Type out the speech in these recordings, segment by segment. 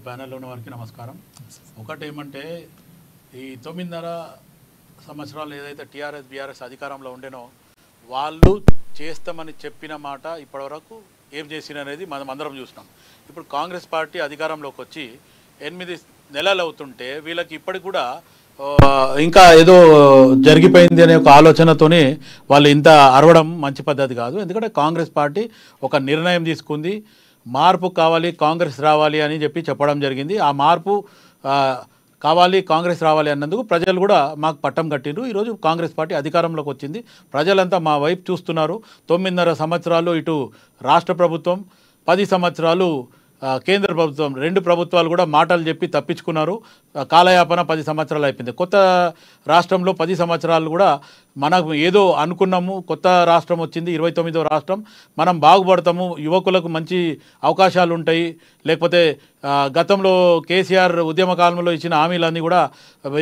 ప్యానెల్లో ఉన్న వారికి నమస్కారం. ఒకటేమంటే ఈ 9.5 సంవత్సరాలు ఏదైతే టీఆర్ఎస్ బీఆర్ఎస్ అధికారంలో ఉండేనో వాళ్ళు చేస్తామని చెప్పిన మాట ఇప్పటివరకు ఏం చేసిననేది మనం అందరం చూసినాం. ఇప్పుడు కాంగ్రెస్ పార్టీ అధికారంలోకి వచ్చి 8 నెలలు అవుతుంటే వీళ్ళకి ఇప్పటికి కూడా ఇంకా ఏదో జరిగిపోయింది అనే ఒక ఆలోచనతోనే వాళ్ళు ఇంత అరవడం మంచి పద్ధతి కాదు. ఎందుకంటే కాంగ్రెస్ పార్టీ ఒక నిర్ణయం తీసుకుంది, మార్పు కావాలి, కాంగ్రెస్ రావాలి అని చెప్పడం జరిగింది. ఆ మార్పు కావాలి, కాంగ్రెస్ రావాలి అన్నందుకు ప్రజలు కూడా మాకు పట్టం కట్టిండ్రు. ఈరోజు కాంగ్రెస్ పార్టీ అధికారంలోకి వచ్చింది, ప్రజలంతా మా వైపు చూస్తున్నారు. 9.5 సంవత్సరాలు ఇటు రాష్ట్ర ప్రభుత్వం, 10 సంవత్సరాలు కేంద్ర ప్రభుత్వం, 2 ప్రభుత్వాలు కూడా మాటలు చెప్పి తప్పించుకున్నారు. కాలయాపన 10 సంవత్సరాలు అయిపోయింది. కొత్త రాష్ట్రంలో 10 సంవత్సరాలు కూడా మనకు ఏదో అనుకున్నాము, కొత్త రాష్ట్రం వచ్చింది, 29వ రాష్ట్రం, మనం బాగుపడతాము, యువకులకు మంచి అవకాశాలు ఉంటాయి, లేకపోతే గతంలో కేసీఆర్ ఉద్యమ కాలంలో ఇచ్చిన హామీలన్నీ కూడా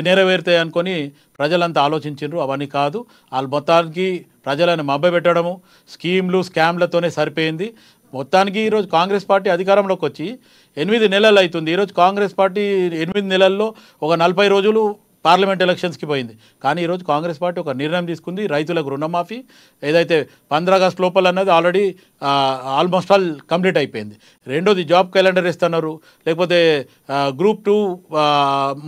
నెరవేరుతాయి అనుకొని ప్రజలంతా ఆలోచించారు. అవన్నీ కాదు. వాళ్ళు మొత్తానికి ప్రజలను మభ్యపెట్టడము, స్కీమ్లు స్కామ్లతోనే సరిపోయింది. మొత్తానికి ఈరోజు కాంగ్రెస్ పార్టీ అధికారంలోకి వచ్చి 8 నెలలు అవుతుంది. ఈరోజు కాంగ్రెస్ పార్టీ 8 నెలల్లో ఒక 40 రోజులు పార్లమెంట్ ఎలక్షన్స్కి పోయింది. కానీ ఈరోజు కాంగ్రెస్ పార్టీ ఒక నిర్ణయం తీసుకుంది, రైతులకు రుణమాఫీ ఏదైతే 15 ఆగస్టు లోపల అన్నది ఆల్రెడీ ఆల్మోస్ట్ ఆల్ కంప్లీట్ అయిపోయింది. రెండోది జాబ్ క్యాలెండర్ ఇస్తున్నారు, లేకపోతే గ్రూప్ 2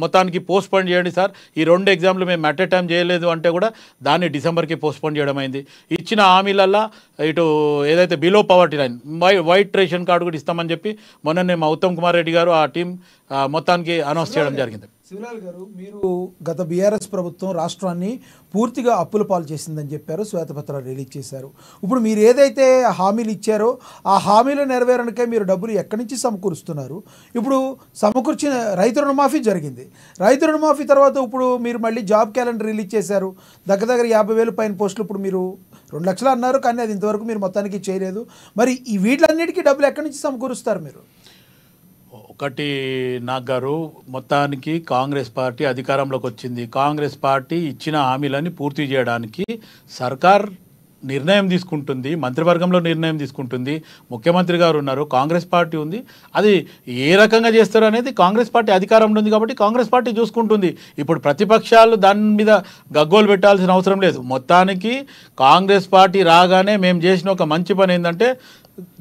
మొత్తానికి పోస్ట్పోన్ చేయండి సార్, ఈ 2 ఎగ్జామ్లు మేము అట్ ఏ టైం చేయలేదు అంటే కూడా దాన్ని డిసెంబర్కి పోస్ట్పోన్ చేయడం అయింది. ఇచ్చిన హామీలల్లా ఇటు ఏదైతే below poverty line white ration card కూడా ఇస్తామని చెప్పి మొన్ననే మా ఉత్తమ్ కుమార్ రెడ్డి గారు ఆ టీం మొత్తానికి అనౌన్స్ చేయడం జరిగింది. శివలాల్ గారు, మీరు గత బీఆర్ఎస్ ప్రభుత్వం రాష్ట్రాన్ని పూర్తిగా అప్పుల పాలు చేసిందని చెప్పారు, శ్వేతపత్రాలు రిలీజ్ చేశారు. ఇప్పుడు మీరు ఏదైతే హామీలు ఇచ్చారో ఆ హామీలు నెరవేరడానికే మీరు డబ్బులు ఎక్కడి నుంచి సమకూరుస్తున్నారు? ఇప్పుడు సమకూర్చిన రైతు రుణమాఫీ జరిగింది. రైతు రుణమాఫీ తర్వాత ఇప్పుడు మీరు మళ్ళీ జాబ్ క్యాలెండర్ రిలీజ్ చేశారు. దగ్గర 50,000 పైన పోస్టులు, ఇప్పుడు మీరు 2 లక్షలు అన్నారు, కానీ అది ఇంతవరకు మీరు మొత్తానికి చేయలేదు. మరి ఈ వీటిలన్నిటికీ డబ్బులు ఎక్కడి నుంచి సమకూరుస్తారు మీరు? ఒకటి నాగ్ గారు, మొత్తానికి కాంగ్రెస్ పార్టీ అధికారంలోకి వచ్చింది. కాంగ్రెస్ పార్టీ ఇచ్చిన హామీలని పూర్తి చేయడానికి సర్కార్ నిర్ణయం తీసుకుంటుంది, మంత్రివర్గంలో నిర్ణయం తీసుకుంటుంది, ముఖ్యమంత్రి గారు ఉన్నారు, కాంగ్రెస్ పార్టీ ఉంది. అది ఏ రకంగా చేస్తారు అనేది కాంగ్రెస్ పార్టీ అధికారంలో ఉంది కాబట్టి కాంగ్రెస్ పార్టీ చూసుకుంటుంది. ఇప్పుడు ప్రతిపక్షాలు దాని మీద గగ్గోలు పెట్టాల్సిన అవసరం లేదు. మొత్తానికి కాంగ్రెస్ పార్టీ రాగానే మేము చేసిన ఒక మంచి పని ఏంటంటే,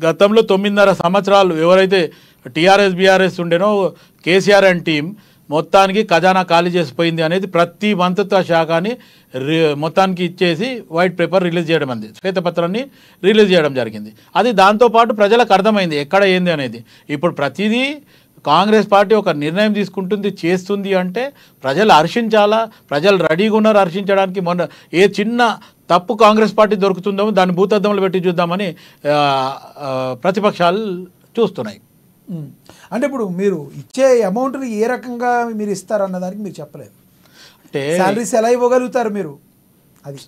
గతంలో 9.5 సంవత్సరాలు ఎవరైతే టీఆర్ఎస్ బీఆర్ఎస్ ఉండేనో కేసీఆర్ అండ్ టీం మొత్తానికి ఖజానా ఖాళీ చేసిపోయింది అనేది ప్రతి మంత్రిత్వ శాఖని మొత్తానికి ఇచ్చేసి వైట్ పేపర్ రిలీజ్ చేయడం అంది, శ్వేతపత్రాన్ని రిలీజ్ చేయడం జరిగింది. అది దాంతోపాటు ప్రజలకు అర్థమైంది ఎక్కడ ఏంది అనేది. ఇప్పుడు ప్రతిదీ కాంగ్రెస్ పార్టీ ఒక నిర్ణయం తీసుకుంటుంది, చేస్తుంది అంటే ప్రజలు హర్షించాలా, ప్రజలు రెడీగా ఉన్నారు హర్షించడానికి. మొన్న ఏ చిన్న తప్పు కాంగ్రెస్ పార్టీ దొరుకుతుందో దాన్ని భూతద్దంలో పెట్టి చూద్దామని ప్రతిపక్షాలు చూస్తున్నాయి. అంటే ఇప్పుడు మీరు ఇచ్చే అమౌంట్ని ఏ రకంగా మీరు ఇస్తారన్న దానికి మీరు చెప్పలేదు. అంటే శాలరీస్ ఎలా ఇవ్వగలుగుతారు మీరు? అది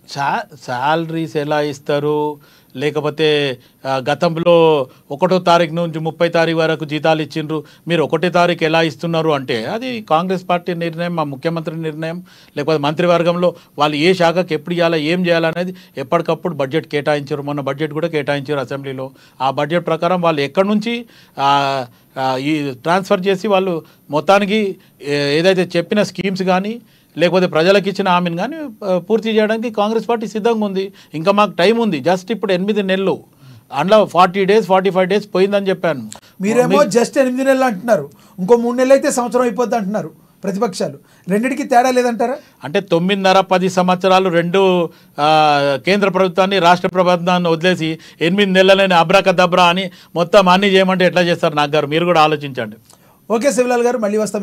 శాలరీస్ ఎలా ఇస్తారు, లేకపోతే గతంలో 1వ తారీఖు నుంచి 30వ తారీఖు వరకు జీతాలు ఇచ్చిండ్రు, మీరు 1వ తారీఖు ఎలా ఇస్తున్నారు అంటే అది కాంగ్రెస్ పార్టీ నిర్ణయం, మా ముఖ్యమంత్రి నిర్ణయం, లేకపోతే మంత్రివర్గంలో వాళ్ళు ఏ శాఖకు ఎప్పుడు ఇవ్వాలా, ఏం చేయాలనేది ఎప్పటికప్పుడు బడ్జెట్ కేటాయించారు. మొన్న బడ్జెట్ కూడా కేటాయించారు అసెంబ్లీలో. ఆ బడ్జెట్ ప్రకారం వాళ్ళు ఎక్కడి నుంచి ఈ ట్రాన్స్ఫర్ చేసి వాళ్ళు మొత్తానికి ఏదైతే చెప్పిన స్కీమ్స్ కానీ లేకపోతే ప్రజలకు ఇచ్చిన హామీని కానీ పూర్తి చేయడానికి కాంగ్రెస్ పార్టీ సిద్ధంగా ఉంది. ఇంకా మాకు టైం ఉంది. జస్ట్ ఇప్పుడు 8 నెలలు, అందులో 40 డేస్ 45 డేస్ పోయిందని చెప్పాను. మీరేమో జస్ట్ 8 నెలలు అంటున్నారు, ఇంకో 3 నెలలు అయితే సంవత్సరం అయిపోద్ది అంటున్నారు ప్రతిపక్షాలు. రెండింటికి తేడా లేదంటారా? అంటే 9.5-10 సంవత్సరాలు 2 కేంద్ర ప్రభుత్వాన్ని రాష్ట్ర ప్రభుత్వాన్ని వదిలేసి 8 నెలలని అబ్రాకదబ్రా అని మొత్తం అన్నీ చేయమంటే ఎట్లా చేస్తారు నాగ్ గారు? మీరు కూడా ఆలోచించండి. ఓకే శివలాల్ గారు, మళ్ళీ వస్తాం.